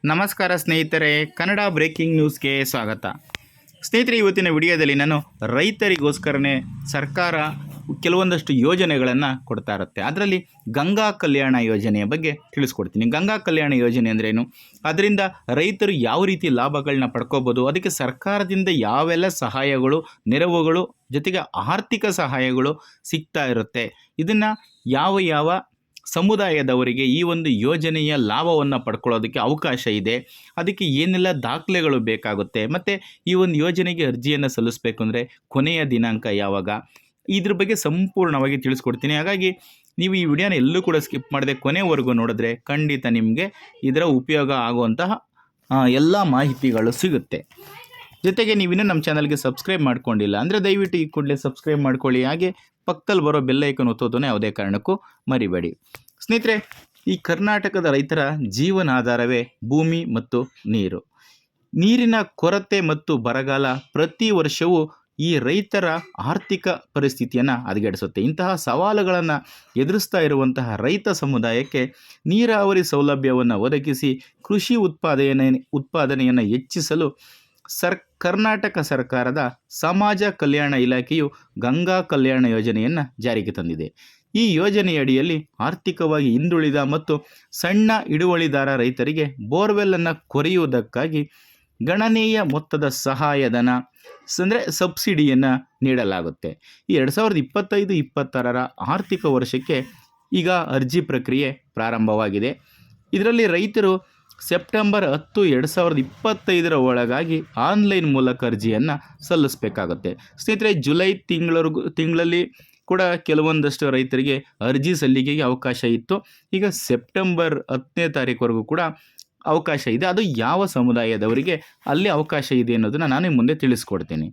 ನಮಸ್ಕಾರ ಸ್ನೇಹಿತರೆ, ಕನ್ನಡ ಬ್ರೇಕಿಂಗ್ ನ್ಯೂಸ್ಗೆ ಸ್ವಾಗತ. ಸ್ನೇಹಿತರೆ, ಇವತ್ತಿನ ವಿಡಿಯೋದಲ್ಲಿ ನಾನು ರೈತರಿಗೋಸ್ಕರನೇ ಸರ್ಕಾರ ಕೆಲವೊಂದಷ್ಟು ಯೋಜನೆಗಳನ್ನು ಕೊಡ್ತಾ ಇರುತ್ತೆ. ಅದರಲ್ಲಿ ಗಂಗಾ ಕಲ್ಯಾಣ ಯೋಜನೆಯ ಬಗ್ಗೆ ತಿಳಿಸ್ಕೊಡ್ತೀನಿ. ಗಂಗಾ ಕಲ್ಯಾಣ ಯೋಜನೆ ಅಂದ್ರೇನು, ಅದರಿಂದ ರೈತರು ಯಾವ ರೀತಿ ಲಾಭಗಳನ್ನ ಪಡ್ಕೋಬೋದು, ಅದಕ್ಕೆ ಸರ್ಕಾರದಿಂದ ಯಾವೆಲ್ಲ ಸಹಾಯಗಳು, ನೆರವುಗಳು, ಜೊತೆಗೆ ಆರ್ಥಿಕ ಸಹಾಯಗಳು ಸಿಗ್ತಾ ಇರುತ್ತೆ, ಇದನ್ನು ಯಾವ ಸಮುದಾಯದವರಿಗೆ ಈ ಒಂದು ಯೋಜನೆಯ ಲಾಭವನ್ನು ಪಡ್ಕೊಳ್ಳೋದಕ್ಕೆ ಅವಕಾಶ ಇದೆ, ಅದಕ್ಕೆ ಏನೆಲ್ಲ ದಾಖಲೆಗಳು ಬೇಕಾಗುತ್ತೆ, ಮತ್ತು ಈ ಒಂದು ಯೋಜನೆಗೆ ಅರ್ಜಿಯನ್ನು ಸಲ್ಲಿಸಬೇಕು ಅಂದರೆ ಕೊನೆಯ ದಿನಾಂಕ ಯಾವಾಗ, ಇದ್ರ ಬಗ್ಗೆ ಸಂಪೂರ್ಣವಾಗಿ ತಿಳಿಸ್ಕೊಡ್ತೀನಿ. ಹಾಗಾಗಿ ನೀವು ಈ ವಿಡಿಯೋನ ಎಲ್ಲೂ ಕೂಡ ಸ್ಕಿಪ್ ಮಾಡದೆ ಕೊನೆವರೆಗೂ ನೋಡಿದ್ರೆ ಖಂಡಿತ ನಿಮಗೆ ಇದರ ಉಪಯೋಗ ಆಗುವಂತಹ ಎಲ್ಲ ಮಾಹಿತಿಗಳು ಸಿಗುತ್ತೆ. ಜೊತೆಗೆ ನೀವಿನ್ನೂ ನಮ್ಮ ಚಾನಲ್ಗೆ ಸಬ್ಸ್ಕ್ರೈಬ್ ಮಾಡ್ಕೊಂಡಿಲ್ಲ ಅಂದರೆ ದಯವಿಟ್ಟು ಈ ಕೂಡಲೇ ಸಬ್ಸ್ಕ್ರೈಬ್ ಮಾಡ್ಕೊಳ್ಳಿ. ಹಾಗೆ ಪಕ್ಕದಲ್ಲಿ ಬರೋ ಬೆಲ್ ಐಕನ್ ಒತ್ತೋದನ್ನು ಯಾವುದೇ ಕಾರಣಕ್ಕೂ ಮರಿಬೇಡಿ. ಸ್ನೇಹಿತರೆ, ಈ ಕರ್ನಾಟಕದ ರೈತರ ಜೀವನಾಧಾರವೇ ಭೂಮಿ ಮತ್ತು ನೀರು. ನೀರಿನ ಕೊರತೆ ಮತ್ತು ಬರಗಾಲ ಪ್ರತಿ ವರ್ಷವೂ ಈ ರೈತರ ಆರ್ಥಿಕ ಪರಿಸ್ಥಿತಿಯನ್ನು ಹದಗೆಡಿಸುತ್ತೆ. ಇಂತಹ ಸವಾಲುಗಳನ್ನು ಎದುರಿಸ್ತಾ ರೈತ ಸಮುದಾಯಕ್ಕೆ ನೀರಾವರಿ ಸೌಲಭ್ಯವನ್ನು ಒದಗಿಸಿ ಕೃಷಿ ಉತ್ಪಾದನೆಯನ್ನು ಹೆಚ್ಚಿಸಲು ಕರ್ನಾಟಕ ಸರ್ಕಾರದ ಸಮಾಜ ಕಲ್ಯಾಣ ಇಲಾಖೆಯು ಗಂಗಾ ಕಲ್ಯಾಣ ಯೋಜನೆಯನ್ನು ಜಾರಿಗೆ ತಂದಿದೆ. ಈ ಯೋಜನೆಯಡಿಯಲ್ಲಿ ಆರ್ಥಿಕವಾಗಿ ಹಿಂದುಳಿದ ಮತ್ತು ಸಣ್ಣ ಹಿಡುವಳಿದಾರ ರೈತರಿಗೆ ಬೋರ್ವೆಲ್ಲನ್ನು ಕೊರೆಯುವುದಕ್ಕಾಗಿ ಗಣನೀಯ ಮೊತ್ತದ ಸಹಾಯಧನ ಅಂದರೆ ಸಬ್ಸಿಡಿಯನ್ನು ನೀಡಲಾಗುತ್ತೆ. ಈ 2025-26 ಆರ್ಥಿಕ ವರ್ಷಕ್ಕೆ ಈಗ ಅರ್ಜಿ ಪ್ರಕ್ರಿಯೆ ಪ್ರಾರಂಭವಾಗಿದೆ. ಇದರಲ್ಲಿ ರೈತರು ಸೆಪ್ಟೆಂಬರ್ 10, 2025 ಒಳಗಾಗಿ ಆನ್ಲೈನ್ ಮೂಲಕ ಅರ್ಜಿಯನ್ನು ಸಲ್ಲಿಸಬೇಕಾಗುತ್ತೆ. ಸ್ನೇಹಿತರೆ, ಜುಲೈ ತಿಂಗಳಲ್ಲಿ ಕೂಡ ಕೆಲವೊಂದಷ್ಟು ರೈತರಿಗೆ ಅರ್ಜಿ ಸಲ್ಲಿಕೆಗೆ ಅವಕಾಶ ಇತ್ತು. ಈಗ ಸೆಪ್ಟೆಂಬರ್ 10 ಕೂಡ ಅವಕಾಶ ಇದೆ. ಅದು ಯಾವ ಸಮುದಾಯದವರಿಗೆ ಅಲ್ಲಿ ಅವಕಾಶ ಇದೆ ಅನ್ನೋದನ್ನು ನಾನು ಮುಂದೆ ತಿಳಿಸ್ಕೊಡ್ತೀನಿ.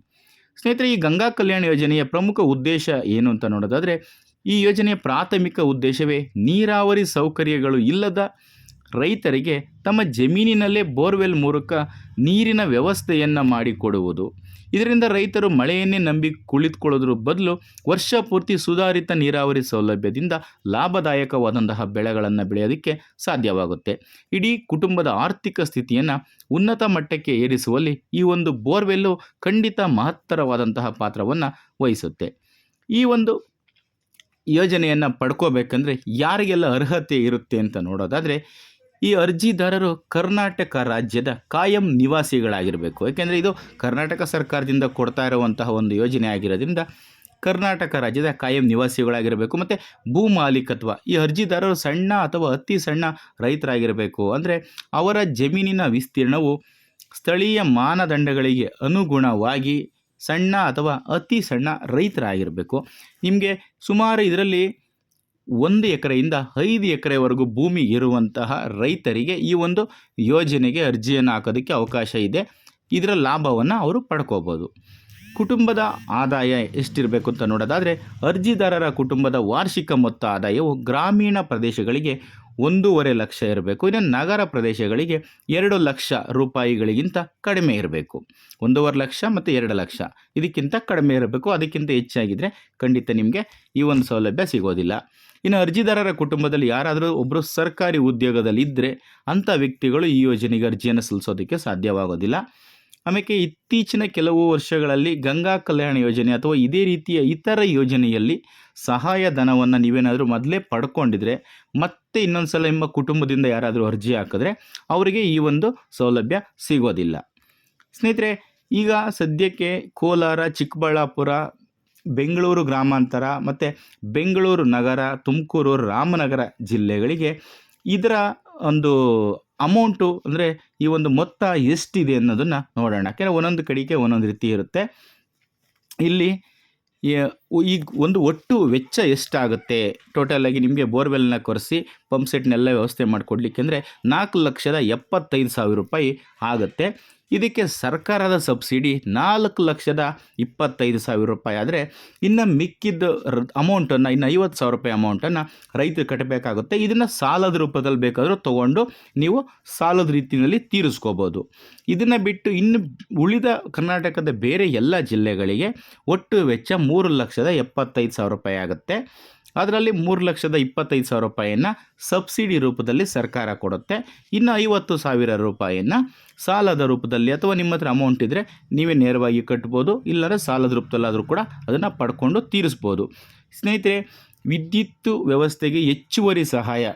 ಸ್ನೇಹಿತರೆ, ಈ ಗಂಗಾ ಕಲ್ಯಾಣ ಯೋಜನೆಯ ಪ್ರಮುಖ ಉದ್ದೇಶ ಏನು ಅಂತ ನೋಡೋದಾದರೆ, ಈ ಯೋಜನೆಯ ಪ್ರಾಥಮಿಕ ಉದ್ದೇಶವೇ ನೀರಾವರಿ ಸೌಕರ್ಯಗಳು ಇಲ್ಲದ ರೈತರಿಗೆ ತಮ್ಮ ಜಮೀನಿನಲ್ಲೇ ಬೋರ್ವೆಲ್ ಮೂಲಕ ನೀರಿನ ವ್ಯವಸ್ಥೆಯನ್ನು ಮಾಡಿಕೊಡುವುದು. ಇದರಿಂದ ರೈತರು ಮಳೆಯನ್ನೇ ನಂಬಿ ಕುಳಿತುಕೊಳ್ಳೋದ್ರ ಬದಲು ವರ್ಷ ಪೂರ್ತಿ ಸುಧಾರಿತ ನೀರಾವರಿ ಸೌಲಭ್ಯದಿಂದ ಲಾಭದಾಯಕವಾದಂತಹ ಬೆಳೆಗಳನ್ನು ಬೆಳೆಯೋದಕ್ಕೆ ಸಾಧ್ಯವಾಗುತ್ತೆ. ಇಡೀ ಕುಟುಂಬದ ಆರ್ಥಿಕ ಸ್ಥಿತಿಯನ್ನು ಉನ್ನತ ಮಟ್ಟಕ್ಕೆ ಏರಿಸುವಲ್ಲಿ ಈ ಒಂದು ಬೋರ್ವೆಲ್ಲು ಖಂಡಿತ ಮಹತ್ತರವಾದಂತಹ ಪಾತ್ರವನ್ನು ವಹಿಸುತ್ತೆ. ಈ ಒಂದು ಯೋಜನೆಯನ್ನು ಪಡ್ಕೋಬೇಕಂದ್ರೆ ಯಾರಿಗೆಲ್ಲ ಅರ್ಹತೆ ಇರುತ್ತೆ ಅಂತ ನೋಡೋದಾದರೆ, ಈ ಅರ್ಜಿದಾರರು ಕರ್ನಾಟಕ ರಾಜ್ಯದ ಕಾಯಂ ನಿವಾಸಿಗಳಾಗಿರಬೇಕು. ಏಕೆಂದರೆ ಇದು ಕರ್ನಾಟಕ ಸರ್ಕಾರದಿಂದ ಕೊಡ್ತಾ ಇರುವಂತಹ ಒಂದು ಯೋಜನೆ ಆಗಿರೋದ್ರಿಂದ ಕರ್ನಾಟಕ ರಾಜ್ಯದ ಕಾಯಂ ನಿವಾಸಿಗಳಾಗಿರಬೇಕು. ಮತ್ತು ಭೂ ಮಾಲೀಕತ್ವ, ಈ ಅರ್ಜಿದಾರರು ಸಣ್ಣ ಅಥವಾ ಅತಿ ಸಣ್ಣ ರೈತರಾಗಿರಬೇಕು. ಅಂದರೆ ಅವರ ಜಮೀನಿನ ವಿಸ್ತೀರ್ಣವು ಸ್ಥಳೀಯ ಮಾನದಂಡಗಳಿಗೆ ಅನುಗುಣವಾಗಿ ಸಣ್ಣ ಅಥವಾ ಅತಿ ಸಣ್ಣ ರೈತರಾಗಿರಬೇಕು. ನಿಮಗೆ ಸುಮಾರು ಇದರಲ್ಲಿ 1 ಎಕರೆಯಿಂದ 5 ಎಕರೆವರೆಗೂ ಭೂಮಿ ಇರುವಂತಹ ರೈತರಿಗೆ ಈ ಒಂದು ಯೋಜನೆಗೆ ಅರ್ಜಿಯನ್ನು ಹಾಕೋದಕ್ಕೆ ಅವಕಾಶ ಇದೆ. ಇದರ ಲಾಭವನ್ನು ಅವರು ಪಡ್ಕೋಬೋದು. ಕುಟುಂಬದ ಆದಾಯ ಎಷ್ಟಿರಬೇಕು ಅಂತ ನೋಡೋದಾದರೆ, ಅರ್ಜಿದಾರರ ಕುಟುಂಬದ ವಾರ್ಷಿಕ ಮೊತ್ತ ಆದಾಯವು ಗ್ರಾಮೀಣ ಪ್ರದೇಶಗಳಿಗೆ 1.5 ಲಕ್ಷ ಇರಬೇಕು. ಇನ್ನು ನಗರ ಪ್ರದೇಶಗಳಿಗೆ 2 ಲಕ್ಷ ರೂಪಾಯಿಗಳಿಗಿಂತ ಕಡಿಮೆ ಇರಬೇಕು. 1.5 ಲಕ್ಷ ಮತ್ತು 2 ಲಕ್ಷ ಇದಕ್ಕಿಂತ ಕಡಿಮೆ ಇರಬೇಕು. ಅದಕ್ಕಿಂತ ಹೆಚ್ಚಾಗಿದ್ದರೆ ಖಂಡಿತ ನಿಮಗೆ ಈ ಒಂದು ಸೌಲಭ್ಯ ಸಿಗೋದಿಲ್ಲ. ಇನ್ನು ಅರ್ಜಿದಾರರ ಕುಟುಂಬದಲ್ಲಿ ಯಾರಾದರೂ ಒಬ್ಬರು ಸರ್ಕಾರಿ ಉದ್ಯೋಗದಲ್ಲಿ ಇದ್ದರೆ ಅಂಥ ವ್ಯಕ್ತಿಗಳು ಈ ಯೋಜನೆಗೆ ಅರ್ಜಿಯನ್ನು ಸಲ್ಲಿಸೋದಕ್ಕೆ ಸಾಧ್ಯವಾಗೋದಿಲ್ಲ. ಆಮೇಲೆ ಇತ್ತೀಚಿನ ಕೆಲವು ವರ್ಷಗಳಲ್ಲಿ ಗಂಗಾ ಕಲ್ಯಾಣ ಯೋಜನೆ ಅಥವಾ ಇದೇ ರೀತಿಯ ಇತರ ಯೋಜನೆಯಲ್ಲಿ ಸಹಾಯಧನವನ್ನು ನೀವೇನಾದರೂ ಮೊದಲೇ ಪಡ್ಕೊಂಡಿದ್ರೆ ಮತ್ತೆ ಇನ್ನೊಂದು ಸಲ ನಿಮ್ಮ ಕುಟುಂಬದಿಂದ ಯಾರಾದರೂ ಅರ್ಜಿ ಹಾಕಿದ್ರೆ ಅವರಿಗೆ ಈ ಒಂದು ಸೌಲಭ್ಯ ಸಿಗೋದಿಲ್ಲ. ಸ್ನೇಹಿತರೆ, ಈಗ ಸದ್ಯಕ್ಕೆ ಕೋಲಾರ, ಚಿಕ್ಕಬಳ್ಳಾಪುರ, ಬೆಂಗಳೂರು ಗ್ರಾಮಾಂತರ ಮತ್ತು ಬೆಂಗಳೂರು ನಗರ, ತುಮಕೂರು, ರಾಮನಗರ ಜಿಲ್ಲೆಗಳಿಗೆ ಇದರ ಒಂದು ಅಮೌಂಟು ಅಂದರೆ ಈ ಒಂದು ಮೊತ್ತ ಎಷ್ಟಿದೆ ಅನ್ನೋದನ್ನು ನೋಡೋಣ. ಯಾಕೆಂದರೆ ಒಂದೊಂದು ಕಡೆಗೆ ಒಂದೊಂದು ರೀತಿ ಇರುತ್ತೆ. ಇಲ್ಲಿ ಈಗ ಒಂದು ಒಟ್ಟು ವೆಚ್ಚ ಎಷ್ಟಾಗುತ್ತೆ ಟೋಟಲಾಗಿ ನಿಮಗೆ ಬೋರ್ವೆಲ್ನ ಕೊರೆಸಿ ಪಂಪ್ ಸೆಟ್ನೆಲ್ಲ ವ್ಯವಸ್ಥೆ ಮಾಡಿಕೊಡ್ಲಿಕ್ಕೆ ಅಂದರೆ 4,75,000 ರೂಪಾಯಿ ಆಗುತ್ತೆ. ಇದಕ್ಕೆ ಸರ್ಕಾರದ ಸಬ್ಸಿಡಿ 4,25,000 ರೂಪಾಯಿ ಆದರೆ ಇನ್ನು ಮಿಕ್ಕಿದ್ದ ಅಮೌಂಟನ್ನು, ಇನ್ನು 50,000 ರೂಪಾಯಿ ಅಮೌಂಟನ್ನು ರೈತರು ಕಟ್ಟಬೇಕಾಗುತ್ತೆ. ಇದನ್ನು ಸಾಲದ ರೂಪದಲ್ಲಿ ಬೇಕಾದರೂ ತೊಗೊಂಡು ನೀವು ಸಾಲದ ರೀತಿಯಲ್ಲಿ ತೀರಿಸ್ಕೋಬೋದು. ಇದನ್ನು ಬಿಟ್ಟು ಇನ್ನು ಉಳಿದ ಕರ್ನಾಟಕದ ಬೇರೆ ಎಲ್ಲ ಜಿಲ್ಲೆಗಳಿಗೆ ಒಟ್ಟು ವೆಚ್ಚ 3,75,000 ರೂಪಾಯಿ ಆಗುತ್ತೆ. ಅದರಲ್ಲಿ 3,25,000 ರೂಪಾಯಿಯನ್ನು ಸಬ್ಸಿಡಿ ರೂಪದಲ್ಲಿ ಸರ್ಕಾರ ಕೊಡುತ್ತೆ. ಇನ್ನು 50,000 ರೂಪಾಯಿಯನ್ನು ಸಾಲದ ರೂಪದಲ್ಲಿ ಅಥವಾ ನಿಮ್ಮ ಹತ್ರ ಅಮೌಂಟ್ ಇದ್ದರೆ ನೀವೇ ನೇರವಾಗಿ ಕಟ್ಬೋದು, ಇಲ್ಲರ ಸಾಲದ ರೂಪದಲ್ಲಾದರೂ ಕೂಡ ಅದನ್ನು ಪಡ್ಕೊಂಡು ತೀರಿಸ್ಬೋದು. ಸ್ನೇಹಿತರೆ, ವಿದ್ಯುತ್ ವ್ಯವಸ್ಥೆಗೆ ಹೆಚ್ಚುವರಿ ಸಹಾಯ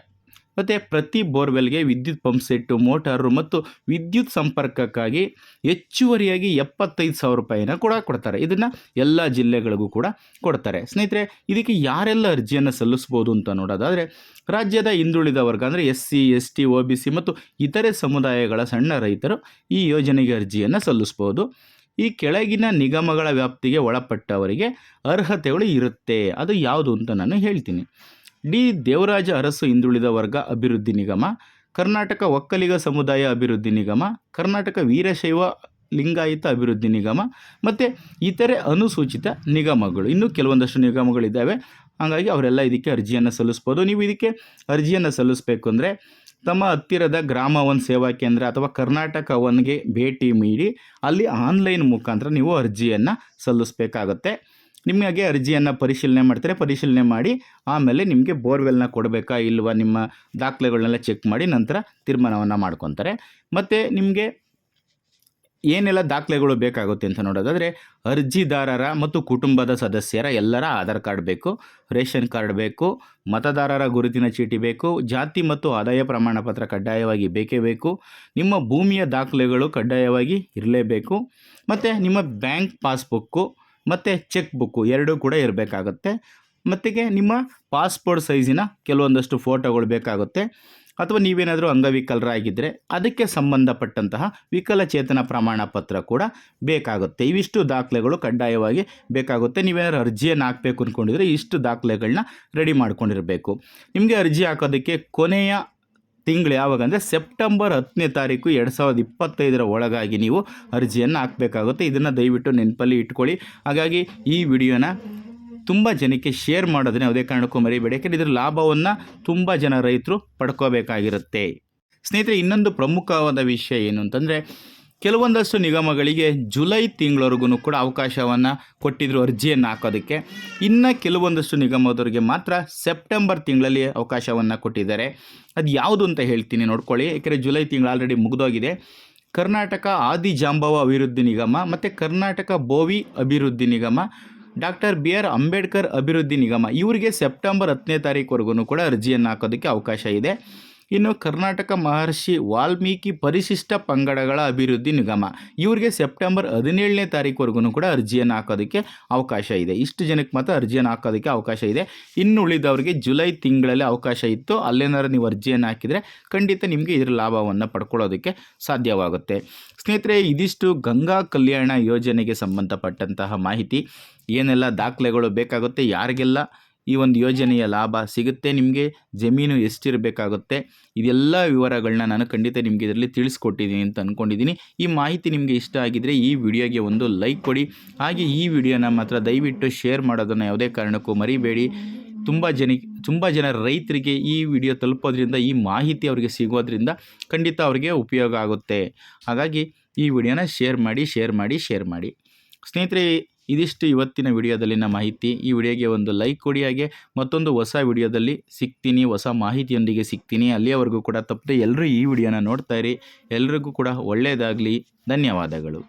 ಮತ್ತು ಪ್ರತಿ ಬೋರ್ವೆಲ್ಗೆ ವಿದ್ಯುತ್ ಪಂಪ್ ಸೆಟ್ಟು, ಮೋಟಾರು ಮತ್ತು ವಿದ್ಯುತ್ ಸಂಪರ್ಕಕ್ಕಾಗಿ ಹೆಚ್ಚುವರಿಯಾಗಿ 75,000 ರೂಪಾಯಿನ ಕೂಡ ಕೊಡ್ತಾರೆ. ಇದನ್ನು ಎಲ್ಲ ಜಿಲ್ಲೆಗಳಿಗೂ ಕೂಡ ಕೊಡ್ತಾರೆ. ಸ್ನೇಹಿತರೆ, ಇದಕ್ಕೆ ಯಾರೆಲ್ಲ ಅರ್ಜಿಯನ್ನು ಸಲ್ಲಿಸ್ಬೋದು ಅಂತ ನೋಡೋದಾದರೆ, ರಾಜ್ಯದ ಹಿಂದುಳಿದ ವರ್ಗ ಅಂದರೆ SC, ST, OBC ಮತ್ತು ಇತರೆ ಸಮುದಾಯಗಳ ಸಣ್ಣ ರೈತರು ಈ ಯೋಜನೆಗೆ ಅರ್ಜಿಯನ್ನು ಸಲ್ಲಿಸ್ಬೋದು. ಈ ಕೆಳಗಿನ ನಿಗಮಗಳ ವ್ಯಾಪ್ತಿಗೆ ಒಳಪಟ್ಟವರಿಗೆ ಅರ್ಹತೆಗಳು ಇರುತ್ತೆ. ಅದು ಯಾವುದು ಅಂತ ನಾನು ಹೇಳ್ತೀನಿ. ಡಿ. ದೇವರಾಜ ಅರಸು ಹಿಂದುಳಿದ ವರ್ಗ ಅಭಿವೃದ್ಧಿ ನಿಗಮ, ಕರ್ನಾಟಕ ಒಕ್ಕಲಿಗ ಸಮುದಾಯ ಅಭಿವೃದ್ಧಿ ನಿಗಮ, ಕರ್ನಾಟಕ ವೀರಶೈವ ಲಿಂಗಾಯತ ಅಭಿವೃದ್ಧಿ ನಿಗಮ ಮತ್ತು ಇತರೆ ಅನುಸೂಚಿತ ನಿಗಮಗಳು. ಇನ್ನೂ ಕೆಲವೊಂದಷ್ಟು ನಿಗಮಗಳಿದ್ದಾವೆ. ಹಾಗಾಗಿ ಅವರೆಲ್ಲ ಇದಕ್ಕೆ ಅರ್ಜಿಯನ್ನು ಸಲ್ಲಿಸ್ಬೋದು. ನೀವು ಇದಕ್ಕೆ ಅರ್ಜಿಯನ್ನು ಸಲ್ಲಿಸಬೇಕು ಅಂದರೆ ತಮ್ಮ ಹತ್ತಿರದ ಗ್ರಾಮ ಒನ್ ಸೇವಾ ಕೇಂದ್ರ ಅಥವಾ ಕರ್ನಾಟಕ ಒನ್ಗೆ ಭೇಟಿ ನೀಡಿ ಅಲ್ಲಿ ಆನ್ಲೈನ್ ಮುಖಾಂತರ ನೀವು ಅರ್ಜಿಯನ್ನು ಸಲ್ಲಿಸಬೇಕಾಗತ್ತೆ. ನಿಮಗೆ ಅರ್ಜಿಯನ್ನು ಪರಿಶೀಲನೆ ಮಾಡ್ತಾರೆ. ಪರಿಶೀಲನೆ ಮಾಡಿ ಆಮೇಲೆ ನಿಮಗೆ ಬೋರ್ವೆಲ್ನ ಕೊಡಬೇಕಾ ಇಲ್ವಾ ನಿಮ್ಮ ದಾಖಲೆಗಳನ್ನೆಲ್ಲ ಚೆಕ್ ಮಾಡಿ ನಂತರ ತೀರ್ಮಾನವನ್ನು ಮಾಡ್ಕೊತಾರೆ. ಮತ್ತು ನಿಮಗೆ ಏನೆಲ್ಲ ದಾಖಲೆಗಳು ಬೇಕಾಗುತ್ತೆ ಅಂತ ನೋಡೋದಾದರೆ, ಅರ್ಜಿದಾರರ ಮತ್ತು ಕುಟುಂಬದ ಸದಸ್ಯರ ಎಲ್ಲರ ಆಧಾರ್ ಕಾರ್ಡ್ ಬೇಕು, ರೇಷನ್ ಕಾರ್ಡ್ ಬೇಕು, ಮತದಾರರ ಗುರುತಿನ ಚೀಟಿ ಬೇಕು, ಜಾತಿ ಮತ್ತು ಆದಾಯ ಪ್ರಮಾಣ ಪತ್ರ ಕಡ್ಡಾಯವಾಗಿ ಬೇಕೇ ಬೇಕು, ನಿಮ್ಮ ಭೂಮಿಯ ದಾಖಲೆಗಳು ಕಡ್ಡಾಯವಾಗಿ ಇರಲೇಬೇಕು, ಮತ್ತು ನಿಮ್ಮ ಬ್ಯಾಂಕ್ ಪಾಸ್ಬುಕ್ಕು ಮತ್ತು ಚೆಕ್ ಬುಕ್ಕು ಎರಡೂ ಕೂಡ ಇರಬೇಕಾಗುತ್ತೆ. ಮತ್ತಿಗೆ ನಿಮ್ಮ ಪಾಸ್ಪೋರ್ಟ್ ಸೈಜಿನ ಕೆಲವೊಂದಷ್ಟು ಫೋಟೋಗಳು ಬೇಕಾಗುತ್ತೆ. ಅಥವಾ ನೀವೇನಾದರೂ ಅಂಗವಿಕಲರಾಗಿದ್ದರೆ ಅದಕ್ಕೆ ಸಂಬಂಧಪಟ್ಟಂತಹ ವಿಕಲಚೇತನ ಪ್ರಮಾಣ ಪತ್ರ ಕೂಡ ಬೇಕಾಗುತ್ತೆ. ಇವಿಷ್ಟು ದಾಖಲೆಗಳು ಕಡ್ಡಾಯವಾಗಿ ಬೇಕಾಗುತ್ತೆ. ನೀವೇನಾದ್ರು ಅರ್ಜಿಯನ್ನು ಹಾಕಬೇಕು ಅಂದ್ಕೊಂಡಿದ್ರೆ ಇಷ್ಟು ದಾಖಲೆಗಳನ್ನ ರೆಡಿ ಮಾಡ್ಕೊಂಡಿರಬೇಕು. ನಿಮಗೆ ಅರ್ಜಿ ಹಾಕೋದಕ್ಕೆ ಕೊನೆಯ ತಿಂಗಳು ಯಾವಾಗ ಅಂದರೆ ಸೆಪ್ಟೆಂಬರ್ 10ನೇ ತಾರೀಕು 2025 ಒಳಗಾಗಿ ನೀವು ಅರ್ಜಿಯನ್ನು ಹಾಕಬೇಕಾಗುತ್ತೆ. ಇದನ್ನು ದಯವಿಟ್ಟು ನೆನಪಲ್ಲಿ ಇಟ್ಕೊಳ್ಳಿ. ಹಾಗಾಗಿ ಈ ವಿಡಿಯೋನ ತುಂಬ ಜನಕ್ಕೆ ಶೇರ್ ಮಾಡೋದನ್ನ ಯಾವುದೇ ಕಾರಣಕ್ಕೂ ಮರಿಬೇಡಿ. ಯಾಕೆಂದರೆ ಇದರ ಲಾಭವನ್ನು ತುಂಬ ಜನ ರೈತರು ಪಡ್ಕೋಬೇಕಾಗಿರುತ್ತೆ. ಸ್ನೇಹಿತರೆ, ಇನ್ನೊಂದು ಪ್ರಮುಖವಾದ ವಿಷಯ ಏನು ಅಂತಂದರೆ, ಕೆಲವೊಂದಷ್ಟು ನಿಗಮಗಳಿಗೆ ಜುಲೈ ತಿಂಗಳವರೆಗೂ ಕೂಡ ಅವಕಾಶವನ್ನು ಕೊಟ್ಟಿದ್ದರು ಅರ್ಜಿಯನ್ನು ಹಾಕೋದಕ್ಕೆ. ಇನ್ನು ಕೆಲವೊಂದಷ್ಟು ನಿಗಮದವರಿಗೆ ಮಾತ್ರ ಸೆಪ್ಟೆಂಬರ್ ತಿಂಗಳಲ್ಲಿ ಅವಕಾಶವನ್ನು ಕೊಟ್ಟಿದ್ದಾರೆ. ಅದು ಯಾವುದು ಅಂತ ಹೇಳ್ತೀನಿ ನೋಡ್ಕೊಳ್ಳಿ. ಯಾಕೆಂದರೆ ಜುಲೈ ತಿಂಗಳು ಆಲ್ರೆಡಿ ಮುಗಿದೋಗಿದೆ. ಕರ್ನಾಟಕ ಆದಿಜಾಂಬವ ಅಭಿವೃದ್ಧಿ ನಿಗಮ ಮತ್ತು ಕರ್ನಾಟಕ ಬೋವಿ ಅಭಿವೃದ್ಧಿ ನಿಗಮ, ಡಾಕ್ಟರ್ BR ಅಂಬೇಡ್ಕರ್ ಅಭಿವೃದ್ಧಿ ನಿಗಮ ಇವರಿಗೆ ಸೆಪ್ಟೆಂಬರ್ 10ನೇ ತಾರೀಕುವರೆಗೂ ಕೂಡ ಅರ್ಜಿಯನ್ನು ಹಾಕೋದಕ್ಕೆ ಅವಕಾಶ ಇದೆ. ಇನ್ನು ಕರ್ನಾಟಕ ಮಹರ್ಷಿ ವಾಲ್ಮೀಕಿ ಪರಿಶಿಷ್ಟ ಪಂಗಡಗಳ ಅಭಿವೃದ್ಧಿ ನಿಗಮ ಇವರಿಗೆ ಸೆಪ್ಟೆಂಬರ್ 17ನೇ ತಾರೀಕುವರೆಗೂ ಕೂಡ ಅರ್ಜಿಯನ್ನು ಹಾಕೋದಕ್ಕೆ ಅವಕಾಶ ಇದೆ. ಇಷ್ಟು ಜನಕ್ಕೆ ಮಾತ್ರ ಅರ್ಜಿಯನ್ನು ಹಾಕೋದಕ್ಕೆ ಅವಕಾಶ ಇದೆ. ಇನ್ನು ಉಳಿದವರಿಗೆ ಜುಲೈ ತಿಂಗಳಲ್ಲಿ ಅವಕಾಶ ಇತ್ತು. ಅಲ್ಲೇನಾದ್ರು ನೀವು ಅರ್ಜಿಯನ್ನು ಹಾಕಿದರೆ ಖಂಡಿತ ನಿಮಗೆ ಇದರ ಲಾಭವನ್ನು ಪಡ್ಕೊಳ್ಳೋದಕ್ಕೆ ಸಾಧ್ಯವಾಗುತ್ತೆ. ಸ್ನೇಹಿತರೆ, ಇದಿಷ್ಟು ಗಂಗಾ ಕಲ್ಯಾಣ ಯೋಜನೆಗೆ ಸಂಬಂಧಪಟ್ಟಂತಹ ಮಾಹಿತಿ. ಏನೆಲ್ಲ ದಾಖಲೆಗಳು ಬೇಕಾಗುತ್ತೆ, ಯಾರಿಗೆಲ್ಲ ಈ ಒಂದು ಯೋಜನೆಯ ಲಾಭ ಸಿಗುತ್ತೆ, ನಿಮಗೆ ಜಮೀನು ಎಷ್ಟಿರಬೇಕಾಗುತ್ತೆ, ಇದೆಲ್ಲ ವಿವರಗಳನ್ನ ನಾನು ಖಂಡಿತ ನಿಮಗೆ ಇದರಲ್ಲಿ ತಿಳಿಸ್ಕೊಟ್ಟಿದ್ದೀನಿ ಅಂತ ಅಂದ್ಕೊಂಡಿದ್ದೀನಿ. ಈ ಮಾಹಿತಿ ನಿಮಗೆ ಇಷ್ಟ ಆಗಿದ್ದರೆ ಈ ವಿಡಿಯೋಗೆ ಒಂದು ಲೈಕ್ ಕೊಡಿ. ಹಾಗೆ ಈ ವಿಡಿಯೋನ ಮಾತ್ರ ದಯವಿಟ್ಟು ಶೇರ್ ಮಾಡೋದನ್ನು ಯಾವುದೇ ಕಾರಣಕ್ಕೂ ಮರಿಬೇಡಿ. ತುಂಬ ಜನ ರೈತರಿಗೆ ಈ ವಿಡಿಯೋ ತಲುಪೋದ್ರಿಂದ, ಈ ಮಾಹಿತಿ ಅವರಿಗೆ ಸಿಗೋದ್ರಿಂದ ಖಂಡಿತ ಅವರಿಗೆ ಉಪಯೋಗ ಆಗುತ್ತೆ. ಹಾಗಾಗಿ ಈ ವಿಡಿಯೋನ ಶೇರ್ ಮಾಡಿ. ಸ್ನೇಹಿತರೆ, ಇದಿಷ್ಟು ಇವತ್ತಿನ ವಿಡಿಯೋದಲ್ಲಿನ ಮಾಹಿತಿ. ಈ ವಿಡಿಯೋಗೆ ಒಂದು ಲೈಕ್ ಕೊಡಿ. ಹಾಗೆ ಮತ್ತೊಂದು ಹೊಸ ವಿಡಿಯೋದಲ್ಲಿ ಸಿಗ್ತೀನಿ, ಹೊಸ ಮಾಹಿತಿಯೊಂದಿಗೆ ಸಿಗ್ತೀನಿ. ಅಲ್ಲಿಯವರೆಗೂ ಕೂಡ ತಪ್ಪದೆ ಎಲ್ಲರೂ ಈ ವಿಡಿಯೋನ ನೋಡ್ತಾ ಇರಿ. ಎಲ್ರಿಗೂ ಕೂಡ ಒಳ್ಳೆಯದಾಗಲಿ. ಧನ್ಯವಾದಗಳು.